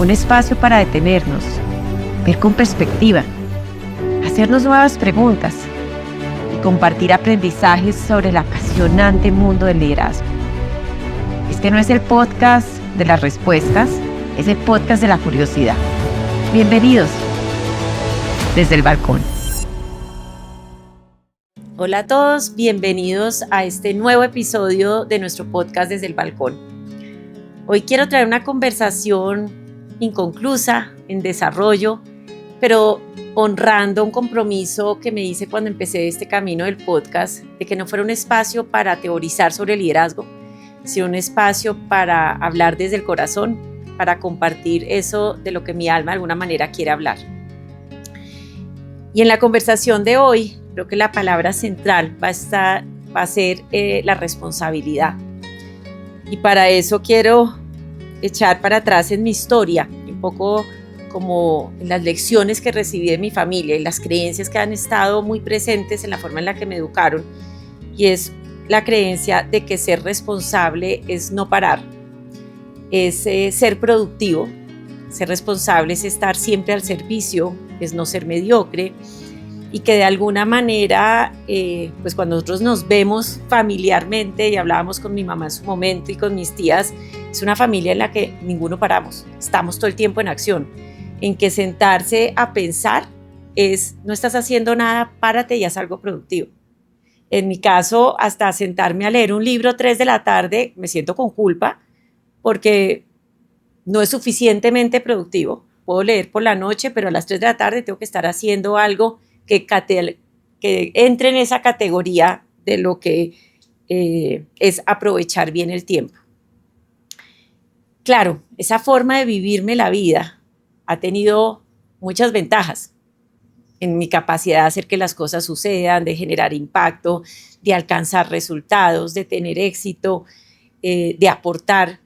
un espacio para detenernos, ver con perspectiva, hacernos nuevas preguntas y compartir aprendizajes sobre el apasionante mundo del liderazgo. Este no es el podcast de las respuestas, es el podcast de la curiosidad. Bienvenidos desde el balcón. Hola a todos, bienvenidos a este nuevo episodio de nuestro podcast desde el balcón. Hoy quiero traer una conversación inconclusa, en desarrollo, pero honrando un compromiso que me hice cuando empecé este camino del podcast, de que no fuera un espacio para teorizar sobre liderazgo, sino un espacio para hablar desde el corazón, para compartir eso de lo que mi alma de alguna manera quiere hablar. Y en la conversación de hoy, creo que la palabra central va a ser la responsabilidad. Y para eso quiero echar para atrás en mi historia, un poco como en las lecciones que recibí de mi familia y las creencias que han estado muy presentes en la forma en la que me educaron. Y es la creencia de que ser responsable es no parar, es ser productivo. Ser responsable es estar siempre al servicio, es no ser mediocre, y que de alguna manera, pues cuando nosotros nos vemos familiarmente, y hablábamos con mi mamá en su momento y con mis tías, es una familia en la que ninguno paramos, estamos todo el tiempo en acción, en que sentarse a pensar es, no estás haciendo nada, párate y haz algo productivo. En mi caso, hasta sentarme a leer un libro 3 de la tarde, me siento con culpa, porque no es suficientemente productivo. Puedo leer por la noche, pero a las 3 de la tarde tengo que estar haciendo algo que entre en esa categoría de lo que es aprovechar bien el tiempo. Claro, esa forma de vivirme la vida ha tenido muchas ventajas en mi capacidad de hacer que las cosas sucedan, de generar impacto, de alcanzar resultados, de tener éxito, de aportar.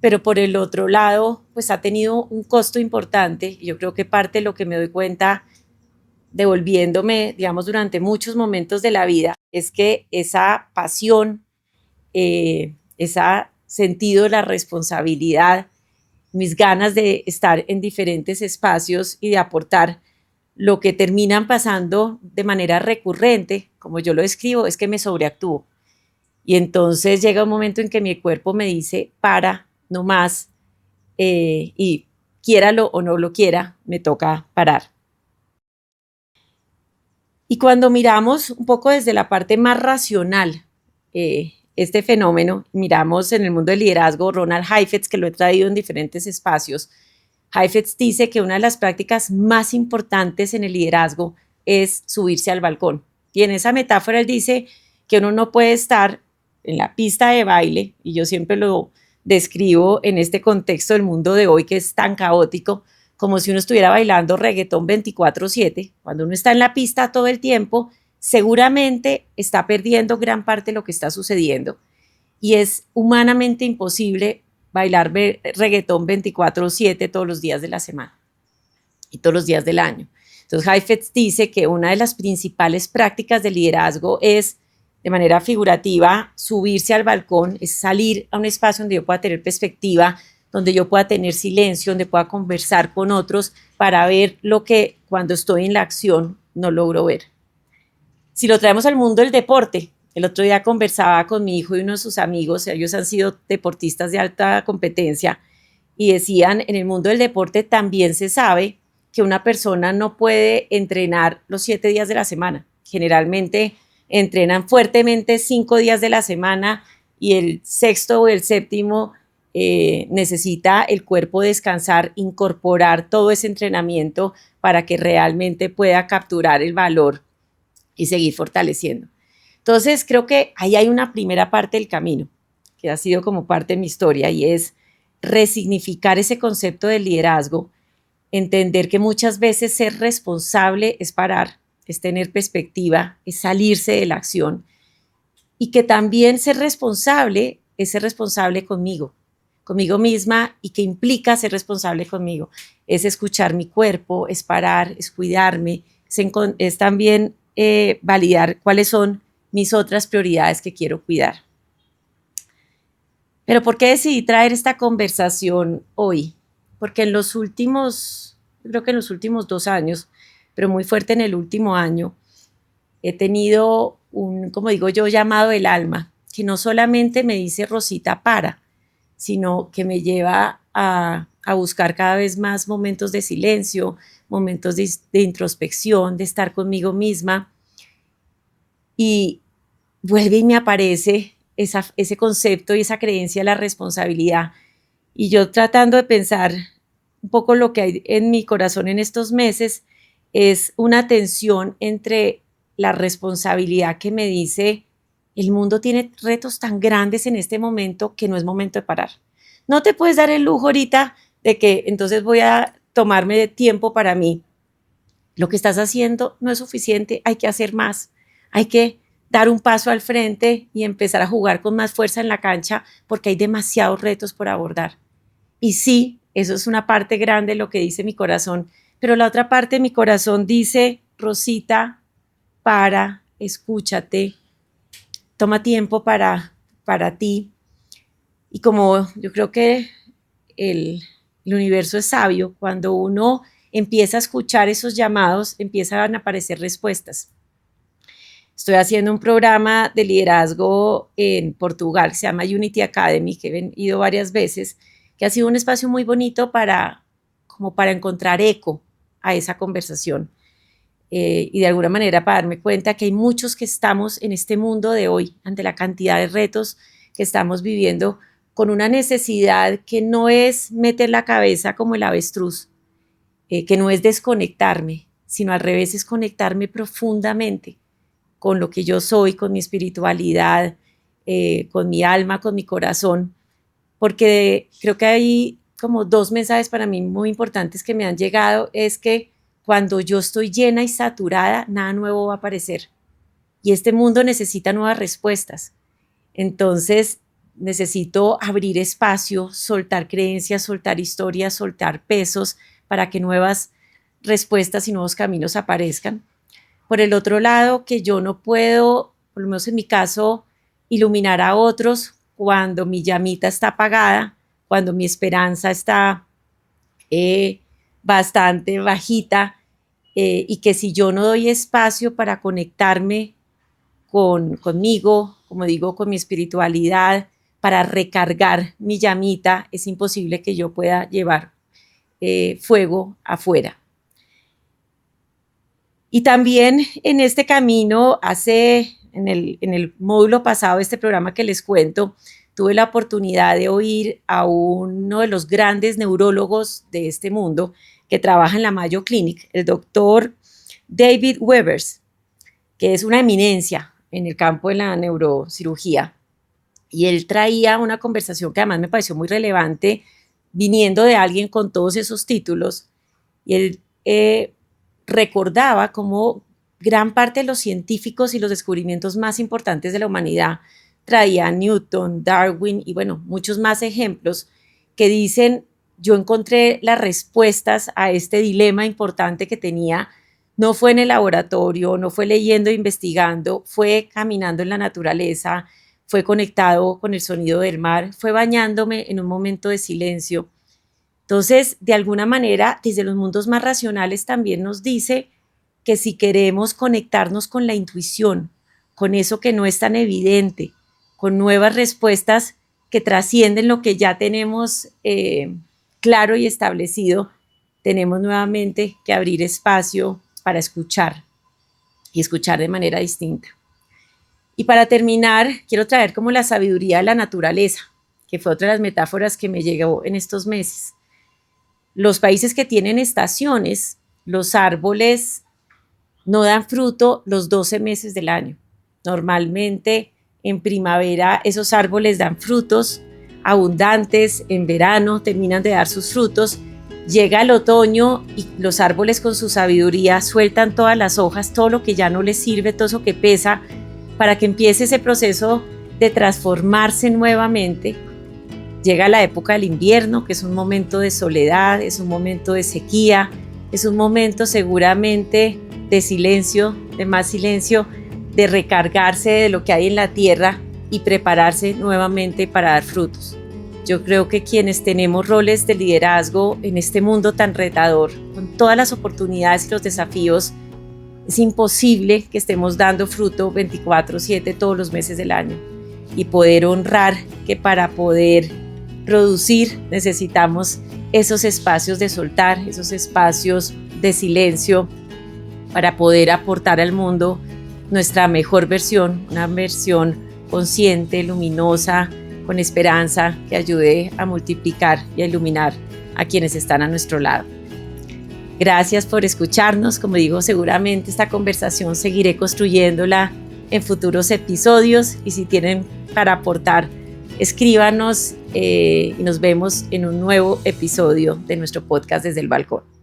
Pero por el otro lado, pues ha tenido un costo importante. Yo creo que parte de lo que me doy cuenta devolviéndome, digamos, durante muchos momentos de la vida, es que esa pasión, ese sentido de la responsabilidad, mis ganas de estar en diferentes espacios y de aportar, lo que terminan pasando de manera recurrente, como yo lo describo, es que me sobreactúo. Y entonces llega un momento en que mi cuerpo me dice, para, no más, y quiéralo o no lo quiera, me toca parar. Y cuando miramos un poco desde la parte más racional este fenómeno, miramos en el mundo del liderazgo, Ronald Heifetz, que lo he traído en diferentes espacios, Heifetz dice que una de las prácticas más importantes en el liderazgo es subirse al balcón. Y en esa metáfora él dice que uno no puede estar en la pista de baile, y yo siempre lo describo en este contexto del mundo de hoy que es tan caótico, como si uno estuviera bailando reggaetón 24/7. Cuando uno está en la pista todo el tiempo, seguramente está perdiendo gran parte de lo que está sucediendo. Y es humanamente imposible bailar reggaetón 24/7 todos los días de la semana y todos los días del año. Entonces, Heifetz dice que una de las principales prácticas de liderazgo es, de manera figurativa, subirse al balcón, es salir a un espacio donde yo pueda tener perspectiva, donde yo pueda tener silencio, donde pueda conversar con otros para ver lo que cuando estoy en la acción no logro ver. Si lo traemos al mundo del deporte, el otro día conversaba con mi hijo y uno de sus amigos, ellos han sido deportistas de alta competencia, y decían, en el mundo del deporte también se sabe que una persona no puede entrenar los 7 días de la semana. Generalmente entrenan fuertemente 5 días de la semana y el sexto o el séptimo necesita el cuerpo descansar, incorporar todo ese entrenamiento para que realmente pueda capturar el valor y seguir fortaleciendo. Entonces, creo que ahí hay una primera parte del camino, que ha sido como parte de mi historia, y es resignificar ese concepto de liderazgo, entender que muchas veces ser responsable es parar, es tener perspectiva, es salirse de la acción, y que también ser responsable es ser responsable conmigo misma, y que implica ser responsable conmigo. Es escuchar mi cuerpo, es parar, es cuidarme, es también validar cuáles son mis otras prioridades que quiero cuidar. Pero ¿por qué decidí traer esta conversación hoy? porque creo que en los últimos 2 años, pero muy fuerte en el último año, he tenido un, como digo yo, llamado del alma, que no solamente me dice Rosita para, sino que me lleva a buscar cada vez más momentos de silencio, momentos de introspección, de estar conmigo misma. Y vuelve y me aparece ese concepto y esa creencia de la responsabilidad. Y yo tratando de pensar un poco lo que hay en mi corazón en estos meses, es una tensión entre la responsabilidad que me dice el mundo tiene retos tan grandes en este momento que no es momento de parar. No te puedes dar el lujo ahorita de que entonces voy a tomarme tiempo para mí. Lo que estás haciendo no es suficiente, hay que hacer más, hay que dar un paso al frente y empezar a jugar con más fuerza en la cancha porque hay demasiados retos por abordar. Y sí, eso es una parte grande de lo que dice mi corazón, pero la otra parte de mi corazón dice, Rosita, para, escúchate, toma tiempo para ti. Y como yo creo que el universo es sabio, cuando uno empieza a escuchar esos llamados, empiezan a aparecer respuestas. Estoy haciendo un programa de liderazgo en Portugal, que se llama Unity Academy, que he ido varias veces, que ha sido un espacio muy bonito como para encontrar eco a esa conversación. Y de alguna manera para darme cuenta que hay muchos que estamos en este mundo de hoy, ante la cantidad de retos que estamos viviendo, con una necesidad que no es meter la cabeza como el avestruz, que no es desconectarme, sino al revés es conectarme profundamente con lo que yo soy, con mi espiritualidad, con mi alma, con mi corazón, porque creo que hay como 2 mensajes para mí muy importantes que me han llegado, es que cuando yo estoy llena y saturada, nada nuevo va a aparecer. Y este mundo necesita nuevas respuestas. Entonces, necesito abrir espacio, soltar creencias, soltar historias, soltar pesos para que nuevas respuestas y nuevos caminos aparezcan. Por el otro lado, que yo no puedo, por lo menos en mi caso, iluminar a otros cuando mi llamita está apagada, cuando mi esperanza está bastante bajita, y que si yo no doy espacio para conectarme conmigo, como digo, con mi espiritualidad, para recargar mi llamita, es imposible que yo pueda llevar fuego afuera. Y también en este camino, en el módulo pasado de este programa que les cuento, tuve la oportunidad de oír a uno de los grandes neurólogos de este mundo que trabaja en la Mayo Clinic, el doctor David Webers, que es una eminencia en el campo de la neurocirugía. Y él traía una conversación que además me pareció muy relevante, viniendo de alguien con todos esos títulos. Y él recordaba cómo gran parte de los científicos y los descubrimientos más importantes de la humanidad traían Newton, Darwin y bueno, muchos más ejemplos que dicen, yo encontré las respuestas a este dilema importante que tenía, no fue en el laboratorio, no fue leyendo e investigando, fue caminando en la naturaleza, fue conectado con el sonido del mar, fue bañándome en un momento de silencio. Entonces, de alguna manera, desde los mundos más racionales también nos dice que si queremos conectarnos con la intuición, con eso que no es tan evidente, con nuevas respuestas que trascienden lo que ya tenemos claro y establecido, tenemos nuevamente que abrir espacio para escuchar y escuchar de manera distinta. Y para terminar, quiero traer como la sabiduría de la naturaleza, que fue otra de las metáforas que me llegó en estos meses. Los países que tienen estaciones, los árboles no dan fruto los 12 meses del año. Normalmente en primavera esos árboles dan frutos abundantes, en verano terminan de dar sus frutos, llega el otoño y los árboles con su sabiduría sueltan todas las hojas, todo lo que ya no les sirve, todo eso que pesa, para que empiece ese proceso de transformarse nuevamente. Llega la época del invierno, que es un momento de soledad, es un momento de sequía, es un momento seguramente de silencio, de más silencio, de recargarse de lo que hay en la tierra y prepararse nuevamente para dar frutos. Yo creo que quienes tenemos roles de liderazgo en este mundo tan retador, con todas las oportunidades y los desafíos, es imposible que estemos dando fruto 24/7 todos los meses del año y poder honrar que para poder producir necesitamos esos espacios de soltar, esos espacios de silencio para poder aportar al mundo nuestra mejor versión, una versión consciente, luminosa, con esperanza, que ayude a multiplicar y a iluminar a quienes están a nuestro lado. Gracias por escucharnos. Como digo, seguramente esta conversación seguiré construyéndola en futuros episodios y si tienen para aportar, escríbanos y nos vemos en un nuevo episodio de nuestro podcast Desde el Balcón.